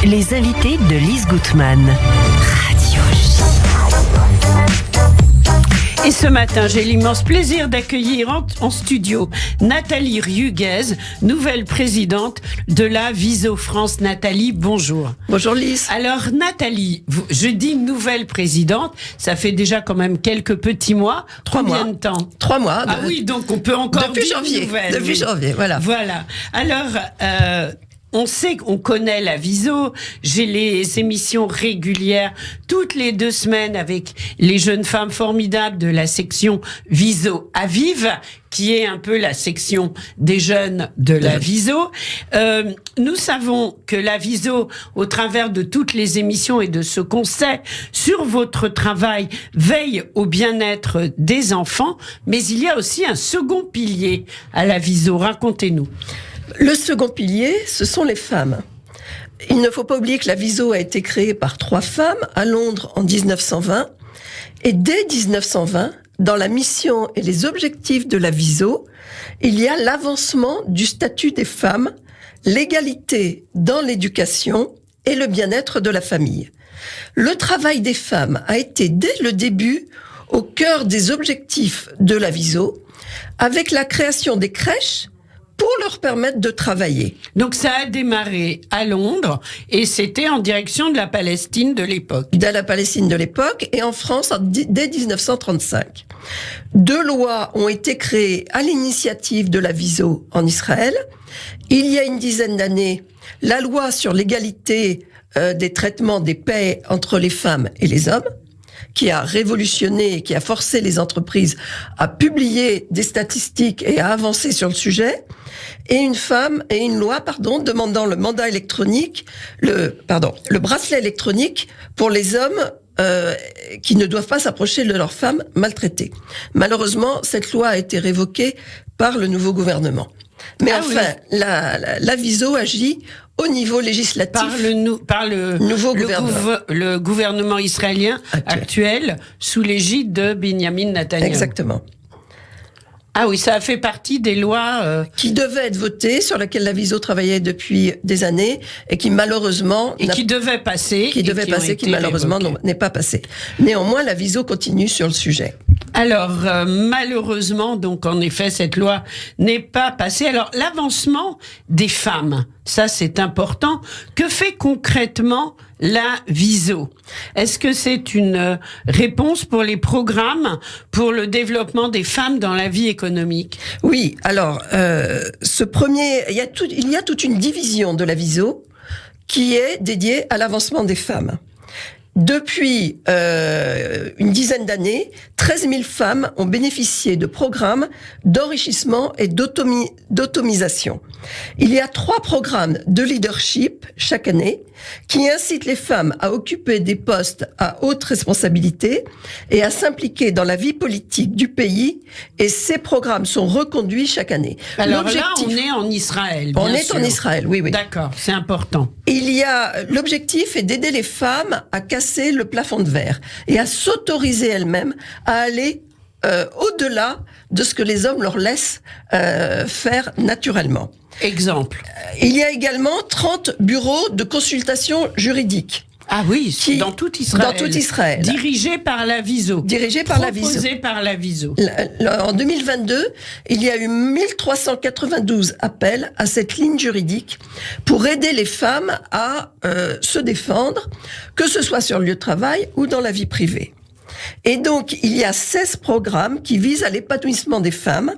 Les invités de Lise Gutmann. Radio J. Et ce matin, j'ai l'immense plaisir d'accueillir en studio Nathalie Rieuguez, nouvelle présidente de la Viso France. Nathalie, bonjour. Bonjour Lise. Alors Nathalie, je dis nouvelle présidente, ça fait déjà quand même quelques petits mois. 3 mois. Combien de temps? 3 mois. Ah oui, donc on peut encore depuis dire janvier. nouvelle. Depuis janvier, voilà. Voilà. Alors, on sait qu'on connaît la Viso. J'ai les émissions régulières toutes les 2 semaines avec les jeunes femmes formidables de la section Viso à Vive, qui est un peu la section des jeunes de la Viso. Nous savons que la Viso, au travers de toutes les émissions et de ce qu'on sait sur votre travail, veille au bien-être des enfants. Mais il y a aussi un second pilier à la Viso. Racontez-nous. Le second pilier, ce sont les femmes. Il ne faut pas oublier que la Viso a été créée par 3 femmes à Londres en 1920. Et dès 1920, dans la mission et les objectifs de la Viso, il y a l'avancement du statut des femmes, l'égalité dans l'éducation et le bien-être de la famille. Le travail des femmes a été dès le début au cœur des objectifs de la Viso, avec la création des crèches pour leur permettre de travailler. Donc ça a démarré à Londres et c'était en direction de la Palestine de l'époque. De la Palestine de l'époque et en France dès 1935. 2 lois ont été créées à l'initiative de la Viso en Israël. Il y a une dizaine d'années, la loi sur l'égalité des traitements des paies entre les femmes et les hommes, qui a révolutionné, qui a forcé les entreprises à publier des statistiques et à avancer sur le sujet, et une loi demandant le mandat électronique, le bracelet électronique pour les hommes qui ne doivent pas s'approcher de leurs femmes maltraitées. Malheureusement, cette loi a été révoquée par le nouveau gouvernement. Mais la Viso agit au niveau législatif. Par le gouvernement israélien actuel sous l'égide de Benjamin Netanyahu. Exactement. Ah oui, ça a fait partie des lois qui devaient être votées, sur lesquelles la Viso travaillait depuis des années et qui malheureusement qui devaient passer, qui malheureusement n'est pas passé. Néanmoins, la Viso continue sur le sujet. Alors, malheureusement, donc en effet, cette loi n'est pas passée. Alors, l'avancement des femmes, ça c'est important. Que fait concrètement la Viso? Est-ce que c'est une réponse pour les programmes pour le développement des femmes dans la vie économique? Oui, alors, il y a toute une division de la Viso qui est dédiée à l'avancement des femmes. Depuis une dizaine d'années, 13 000 femmes ont bénéficié de programmes d'enrichissement et d'automisation. Il y a 3 programmes de leadership chaque année qui incitent les femmes à occuper des postes à haute responsabilité et à s'impliquer dans la vie politique du pays. Et ces programmes sont reconduits chaque année. Alors là, on est en Israël. On est en Israël, oui. D'accord, c'est important. L'objectif est d'aider les femmes à casser le plafond de verre et à s'autoriser elles-mêmes à aller au-delà de ce que les hommes leur laissent faire naturellement. Exemple. Il y a également 30 bureaux de consultation juridique. Ah oui, dans tout Israël. Dans tout Israël. Dirigés par la Viso. Proposés par la Viso. En 2022, il y a eu 1392 appels à cette ligne juridique pour aider les femmes à se défendre, que ce soit sur le lieu de travail ou dans la vie privée. Et donc, il y a 16 programmes qui visent à l'épanouissement des femmes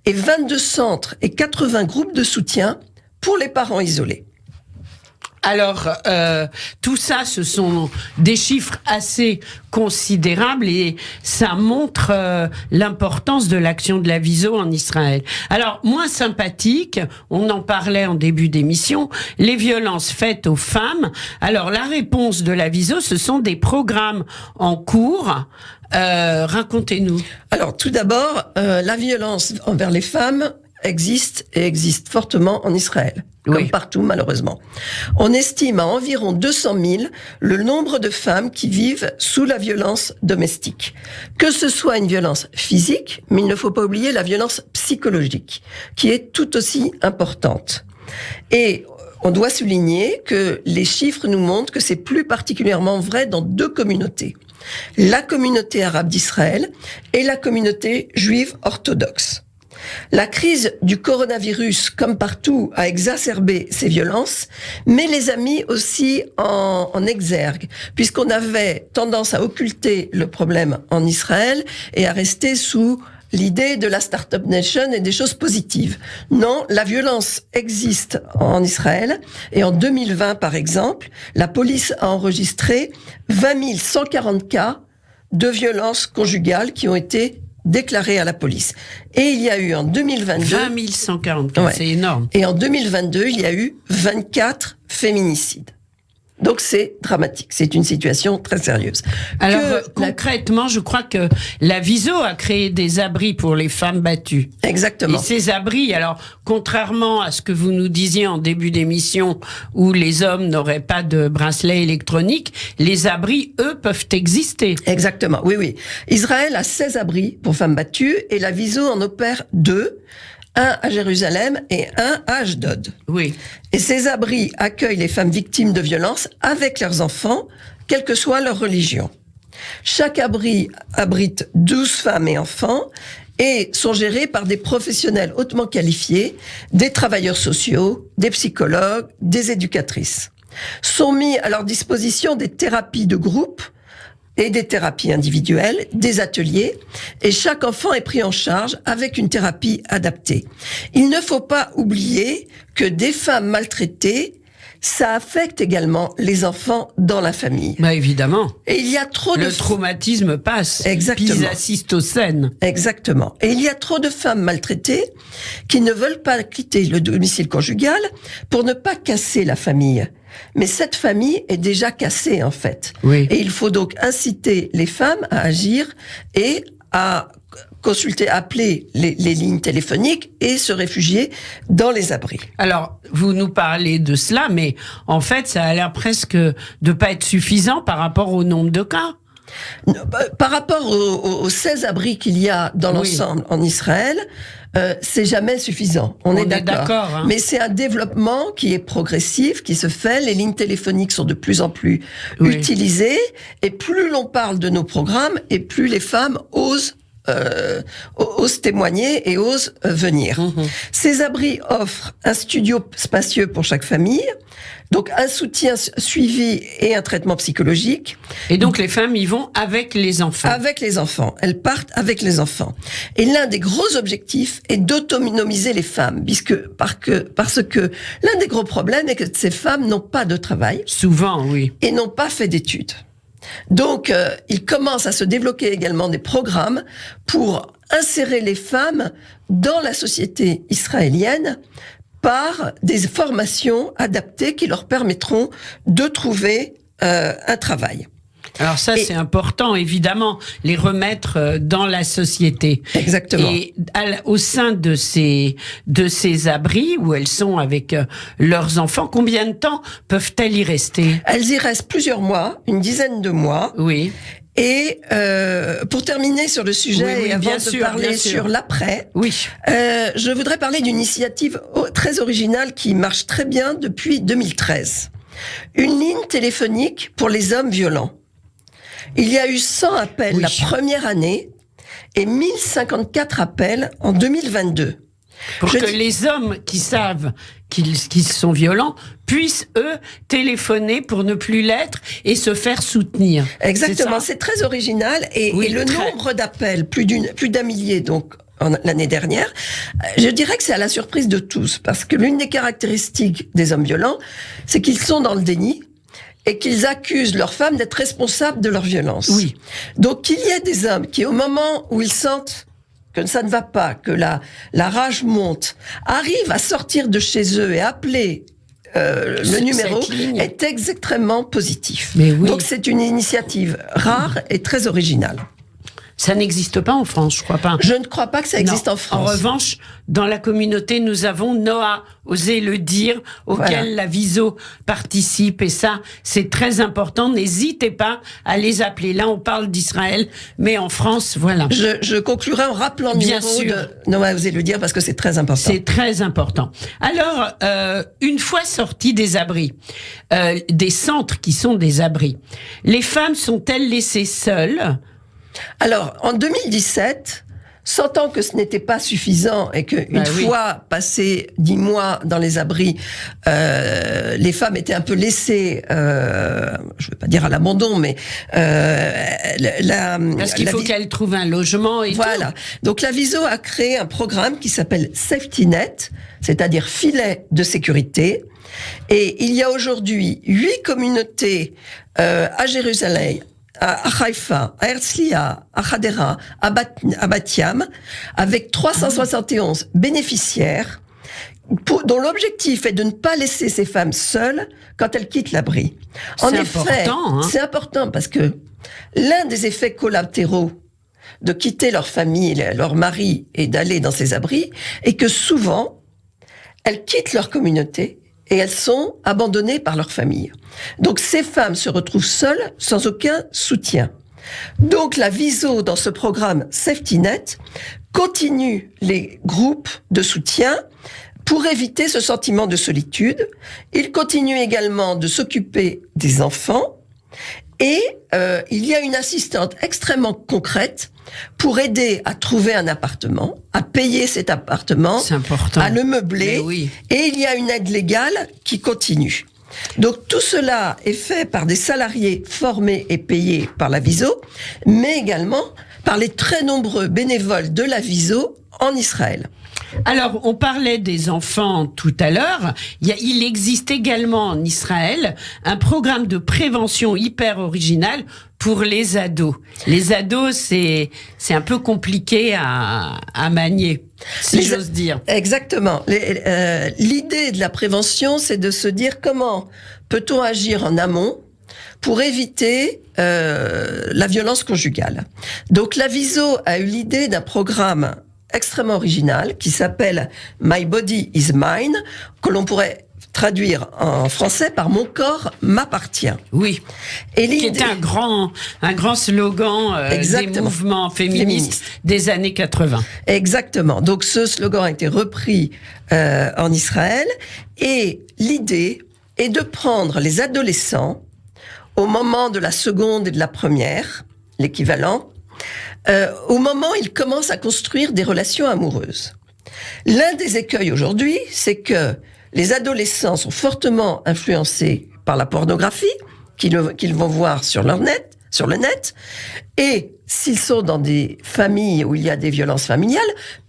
et 22 centres et 80 groupes de soutien pour les parents isolés. Alors, tout ça, ce sont des chiffres assez considérables et ça montre l'importance de l'action de la Viso en Israël. Alors, moins sympathique, on en parlait en début d'émission, les violences faites aux femmes. Alors, la réponse de la Viso, ce sont des programmes en cours. Racontez-nous. Alors, tout d'abord, la violence envers les femmes existe et existe fortement en Israël. Comme partout, malheureusement. On estime à environ 200 000 le nombre de femmes qui vivent sous la violence domestique. Que ce soit une violence physique, mais il ne faut pas oublier la violence psychologique, qui est tout aussi importante. Et on doit souligner que les chiffres nous montrent que c'est plus particulièrement vrai dans 2 communautés. La communauté arabe d'Israël et la communauté juive orthodoxe. La crise du coronavirus, comme partout, a exacerbé ces violences, mais les a mis aussi en exergue, puisqu'on avait tendance à occulter le problème en Israël et à rester sous l'idée de la Startup Nation et des choses positives. Non, la violence existe en Israël, et en 2020, par exemple, la police a enregistré 20 140 cas de violences conjugales qui ont été déclarés à la police. Et il y a eu en 2022... 20 144, Ouais. c'est énorme. Et en 2022, il y a eu 24 féminicides. Donc c'est dramatique, c'est une situation très sérieuse. Alors Que concrètement, je crois que la Viso a créé des abris pour les femmes battues. Exactement. Et ces abris, alors contrairement à ce que vous nous disiez en début d'émission, où les hommes n'auraient pas de bracelet électronique, les abris, eux, peuvent exister. Exactement, oui, oui. Israël a 16 abris pour femmes battues et la Viso en opère 2, un à Jérusalem et un à Ashdod. Oui. Et ces abris accueillent les femmes victimes de violences avec leurs enfants, quelle que soit leur religion. Chaque abri abrite 12 femmes et enfants et sont gérés par des professionnels hautement qualifiés, des travailleurs sociaux, des psychologues, des éducatrices. Sont mis à leur disposition des thérapies de groupe et des thérapies individuelles, des ateliers, et chaque enfant est pris en charge avec une thérapie adaptée. Il ne faut pas oublier que des femmes maltraitées, ça affecte également les enfants dans la famille. Bah évidemment. Et il y a trop de... Le traumatisme passe. Exactement. Puis ils assistent aux scènes. Exactement. Et il y a trop de femmes maltraitées qui ne veulent pas quitter le domicile conjugal pour ne pas casser la famille. Mais cette famille est déjà cassée, en fait. Oui. Et il faut donc inciter les femmes à agir et à consulter, appeler les lignes téléphoniques et se réfugier dans les abris. Alors, vous nous parlez de cela, mais en fait, ça a l'air presque de pas être suffisant par rapport au nombre de cas. Par rapport aux 16 abris qu'il y a dans l'ensemble en Israël, c'est jamais suffisant. On est d'accord. Hein. Mais c'est un développement qui est progressif, qui se fait. Les lignes téléphoniques sont de plus en plus utilisées. Et plus l'on parle de nos programmes, et plus les femmes osent témoigner et osent venir. Ces abris offrent un studio spacieux pour chaque famille, donc un soutien suivi et un traitement psychologique. Et donc les femmes y vont avec les enfants. Avec les enfants. Elles partent avec les enfants. Et l'un des gros objectifs est d'autonomiser les femmes, parce que l'un des gros problèmes est que ces femmes n'ont pas de travail. Souvent, oui. Et n'ont pas fait d'études. Donc, il commence à se développer également des programmes pour insérer les femmes dans la société israélienne par des formations adaptées qui leur permettront de trouver un travail. Alors ça, c'est important, évidemment, les remettre dans la société. Exactement. Et au sein de ces abris où elles sont avec leurs enfants, combien de temps peuvent-elles y rester? Elles y restent plusieurs mois, une dizaine de mois. Oui. Et pour terminer sur le sujet, et avant de parler sur l'après, je voudrais parler d'une initiative très originale qui marche très bien depuis 2013. Une ligne téléphonique pour les hommes violents. Il y a eu 100 appels la première année et 1054 appels en 2022. Pour que les hommes qui savent qu'ils sont violents puissent, eux, téléphoner pour ne plus l'être et se faire soutenir. Exactement, c'est très original. Et le nombre d'appels, plus d'un millier, donc l'année dernière, je dirais que c'est à la surprise de tous. Parce que l'une des caractéristiques des hommes violents, c'est qu'ils sont dans le déni et qu'ils accusent leurs femmes d'être responsables de leur violence. Oui. Donc qu'il y ait des hommes qui, au moment où ils sentent que ça ne va pas, que la rage monte, arrivent à sortir de chez eux et appeler le numéro est extrêmement positif. Mais oui. Donc c'est une initiative rare et très originale. Ça n'existe pas en France, je crois pas. Je ne crois pas que ça existe Non. en France. En revanche, dans la communauté, nous avons Noah, osez le dire, auquel la Viso participe. Et ça, c'est très important. N'hésitez pas à les appeler. Là, on parle d'Israël, mais en France, voilà. Je conclurai en rappelant le Bien numéro sûr. de Noah, osez le dire, parce que c'est très important. C'est très important. Alors, une fois sorties des abris, des centres qui sont des abris, les femmes sont-elles laissées seules ? Alors, en 2017, sentant que ce n'était pas suffisant et qu'une fois passé 10 mois dans les abris, les femmes étaient un peu laissées, je ne veux pas dire à l'abandon, mais parce qu'il faut qu'elles trouvent un logement et voilà. Donc la Viso a créé un programme qui s'appelle Safety Net, c'est-à-dire filet de sécurité. Et il y a aujourd'hui 8 communautés à Jérusalem, à Haïfa, à Herzliya, à Hadera, à Bat Yam, avec 371 bénéficiaires, dont l'objectif est de ne pas laisser ces femmes seules quand elles quittent l'abri. En effet, c'est important parce que l'un des effets collatéraux de quitter leur famille, leur mari et d'aller dans ces abris est que souvent, elles quittent leur communauté et elles sont abandonnées par leur famille. Donc ces femmes se retrouvent seules, sans aucun soutien. Donc la Viso, dans ce programme Safety Net, continue les groupes de soutien pour éviter ce sentiment de solitude. Il continue également de s'occuper des enfants et il y a une assistante extrêmement concrète pour aider à trouver un appartement, à payer cet appartement, à le meubler. Et il y a une aide légale qui continue. Donc tout cela est fait par des salariés formés et payés par la Viso, mais également par les très nombreux bénévoles de la Viso en Israël. Alors, on parlait des enfants tout à l'heure. Il existe également en Israël un programme de prévention hyper original pour les ados. Les ados, c'est un peu compliqué à manier, si j'ose dire. Exactement. L'idée de la prévention, c'est de se dire comment peut-on agir en amont pour éviter la violence conjugale. Donc la Viso a eu l'idée d'un programme extrêmement original qui s'appelle My Body is Mine, que l'on pourrait traduire en français par Mon corps m'appartient. Oui. Et qui est un grand slogan des mouvements féministes des années 80. Exactement. Donc ce slogan a été repris en Israël et l'idée est de prendre les adolescents au moment de la seconde et de la première, l'équivalent, au moment où ils commencent à construire des relations amoureuses. L'un des écueils aujourd'hui, c'est que les adolescents sont fortement influencés par la pornographie qu'ils vont voir sur le net, et s'ils sont dans des familles où il y a des violences familiales,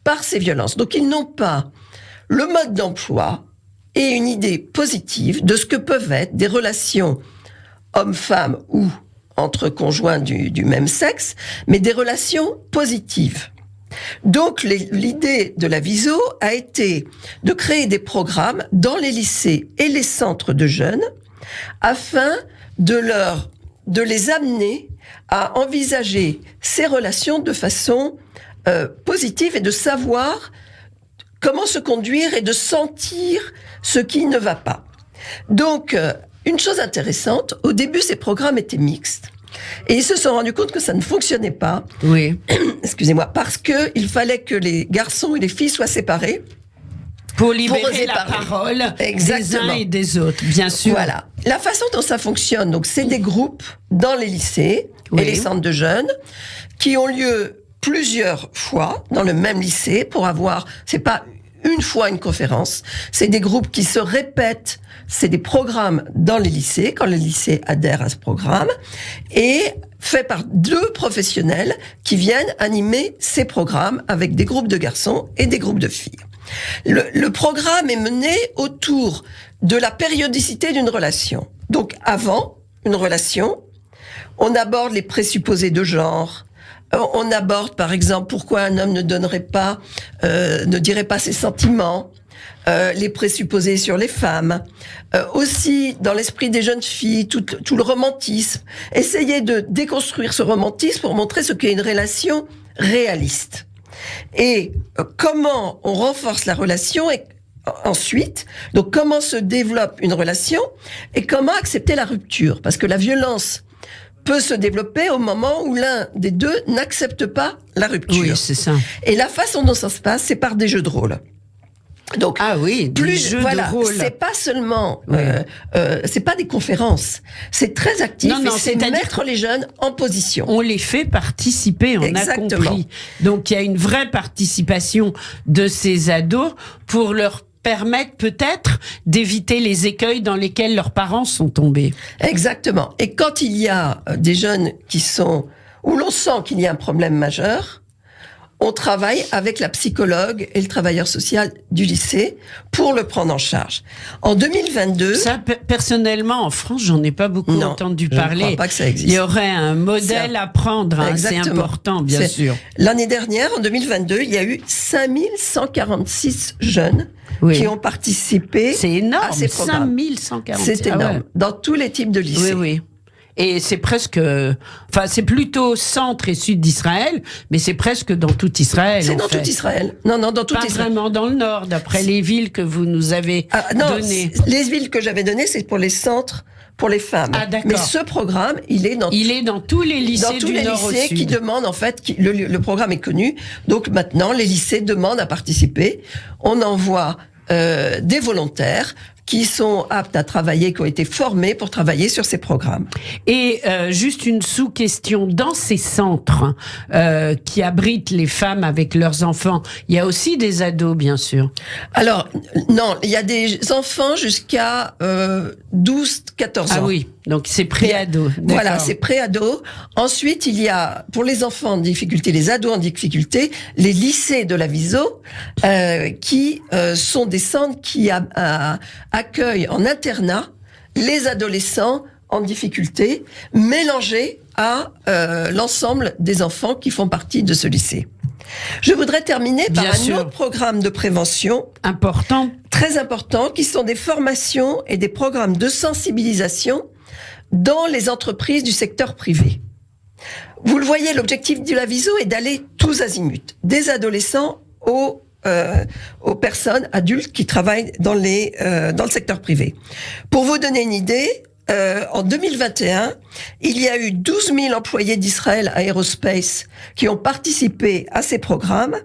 par ces violences. Donc ils n'ont pas le mode d'emploi et une idée positive de ce que peuvent être des relations hommes-femmes ou entre conjoints du même sexe, mais des relations positives. Donc l'idée de la Viso a été de créer des programmes dans les lycées et les centres de jeunes afin de les amener à envisager ces relations de façon positive et de savoir comment se conduire et de sentir ce qui ne va pas. Donc, une chose intéressante, au début, ces programmes étaient mixtes. Et ils se sont rendus compte que ça ne fonctionnait pas. Oui. Excusez-moi, parce que il fallait que les garçons et les filles soient séparés. Pour libérer la parole des uns et des autres, bien sûr. Voilà. La façon dont ça fonctionne, donc, c'est des groupes dans les lycées et les centres de jeunes qui ont lieu plusieurs fois dans le même lycée pour avoir, c'est pas une fois une conférence, c'est des groupes qui se répètent, c'est des programmes dans les lycées, quand les lycées adhèrent à ce programme, et fait par 2 professionnels qui viennent animer ces programmes avec des groupes de garçons et des groupes de filles. Le programme est mené autour de la périodicité d'une relation. Donc avant une relation, on aborde les présupposés de genre. On aborde, par exemple, pourquoi un homme ne dirait pas ses sentiments. les présupposés sur les femmes, aussi dans l'esprit des jeunes filles, tout le romantisme. Essayer de déconstruire ce romantisme pour montrer ce qu'est une relation réaliste. Et comment on renforce la relation et ensuite, donc comment se développe une relation et comment accepter la rupture. Parce que la violence peut se développer au moment où l'un des deux n'accepte pas la rupture. Oui, c'est ça. Et la façon dont ça se passe, c'est par des jeux de rôle. Donc, Ah oui, des jeux de rôle. c'est pas seulement, Oui. c'est pas des conférences, c'est très actif. Non, et c'est c'est-à-dire mettre les jeunes en position. On les fait participer, on a Exactement. compris. Donc il y a une vraie participation de ces ados pour leur permettre peut-être d'éviter les écueils dans lesquels leurs parents sont tombés. Exactement. Et quand il y a des jeunes où l'on sent qu'il y a un problème majeur, on travaille avec la psychologue et le travailleur social du lycée pour le prendre en charge. En 2022... Ça, personnellement, en France, j'en ai pas beaucoup Non, entendu je ne parler. crois pas que ça existe. Il y aurait un modèle à prendre, hein, c'est Exactement. important, bien sûr. L'année dernière, en 2022, il y a eu 5146 jeunes Oui. qui ont participé C'est énorme, à ces programmes. 5140. C'est énorme. Ah ouais. Dans tous les types de lycées. Oui, oui. Et c'est presque, c'est plutôt centre et sud d'Israël, mais c'est presque dans tout Israël. C'est en dans fait. tout Israël. Non, dans tout Pas Israël. vraiment dans le nord, d'après les villes que vous nous avez Non, données. les villes que j'avais données, c'est pour les centres, pour les femmes. Ah, d'accord. Mais ce programme, il est dans tous les lycées dans tous du les nord au lycées sud. qui demandent, en fait, le programme est connu. Donc maintenant, les lycées demandent à participer. On envoie des volontaires qui sont aptes à travailler, qui ont été formés pour travailler sur ces programmes. Et juste une sous-question, dans ces centres qui abritent les femmes avec leurs enfants, il y a aussi des ados, bien sûr. Alors, non, il y a des enfants jusqu'à 12-14 ans. Ah oui, donc c'est pré-ado. Voilà, d'accord. c'est pré-ado. Ensuite, il y a, pour les enfants en difficulté, les ados en difficulté, les lycées de la Viso, qui sont des centres qui accueillent en internat les adolescents en difficulté, mélangés à l'ensemble des enfants qui font partie de ce lycée. Je voudrais terminer par Bien un sûr. autre programme de prévention Important. très important, qui sont des formations et des programmes de sensibilisation dans les entreprises du secteur privé. Vous le voyez, l'objectif de la Viso est d'aller tous azimuts, des adolescents aux personnes adultes qui travaillent dans le secteur privé. Pour vous donner une idée, en 2021, il y a eu 12 000 employés d'Israël Aerospace qui ont participé à ces programmes,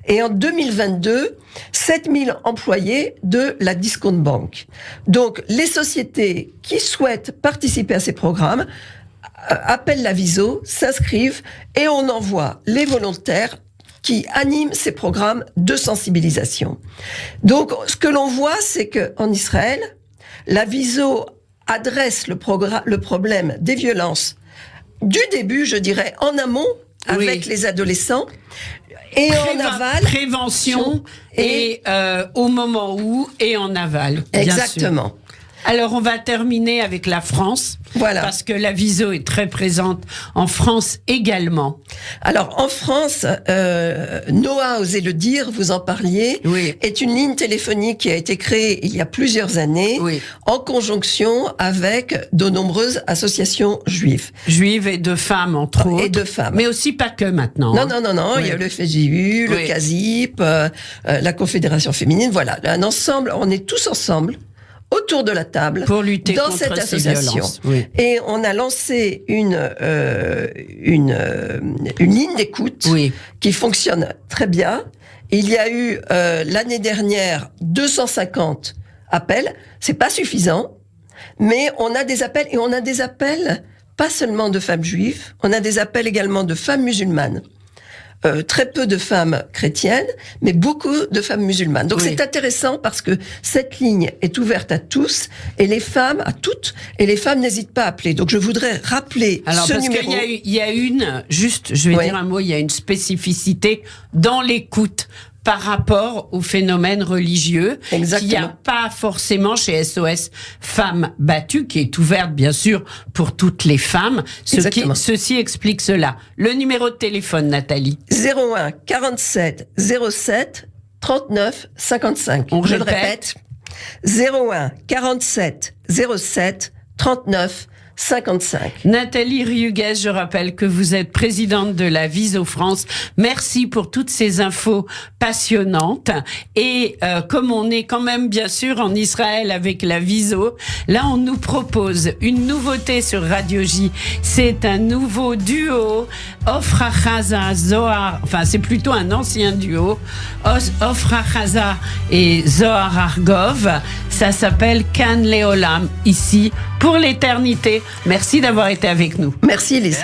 et en 2022, 7 000 employés de la Discount Bank. Donc, les sociétés qui souhaitent participer à ces programmes appellent la Viso, s'inscrivent, et on envoie les volontaires qui animent ces programmes de sensibilisation. Donc, ce que l'on voit, c'est que en Israël, la Viso adresse le problème des violences du début, je dirais, en amont, avec les adolescents, et en aval. Prévention et au moment où, et en aval. Bien Exactement. sûr. Alors, on va terminer avec la France. Voilà. Parce que la Viso est très présente en France également. Alors, en France, Noah, osez le dire, vous en parliez, Oui. est une ligne téléphonique qui a été créée il y a plusieurs années, Oui. en conjonction avec de nombreuses associations juives. Juives et de femmes, entre autres. Et de femmes. Mais aussi pas que maintenant. Non, hein. il y a Oui. le FJU, le Oui. CASIP, la Confédération féminine, voilà, un ensemble, on est tous ensemble autour de la table Pour lutter dans contre cette ces association. violences. Oui. Et on a lancé une ligne d'écoute Oui. qui fonctionne très bien. Il y a eu l'année dernière 250 appels. C'est pas suffisant, mais on a des appels, et on a des appels pas seulement de femmes juives, on a des appels également de femmes musulmanes. Très peu de femmes chrétiennes, mais beaucoup de femmes musulmanes. Donc Oui. c'est intéressant parce que cette ligne est ouverte à tous, et les femmes, à toutes, et les femmes n'hésitent pas à appeler. Donc je voudrais rappeler Alors, ce parce numéro. qu'il y a une, juste, je vais Oui. dire un mot, il y a une spécificité dans l'écoute par rapport au phénomène religieux Exactement. qu'il n'y a pas forcément chez SOS Femmes Battues, qui est ouverte bien sûr pour toutes les femmes. Exactement. Ceci explique cela. Le numéro de téléphone, Nathalie. 01 47 07 39 55. On Je le répète. répète. 01 47 07 39 55. Nathalie Riuguez, je rappelle que vous êtes présidente de la Viso France. Merci pour toutes ces infos passionnantes. Et comme on est quand même bien sûr en Israël avec la Viso, là on nous propose une nouveauté sur Radio J. C'est un nouveau duo, Ofra Haza Zohar, enfin c'est plutôt un ancien duo, Ofra Haza et Zohar Argov. Ça s'appelle Kan Leolam, ici pour l'éternité. Merci d'avoir été avec nous. Merci Lise.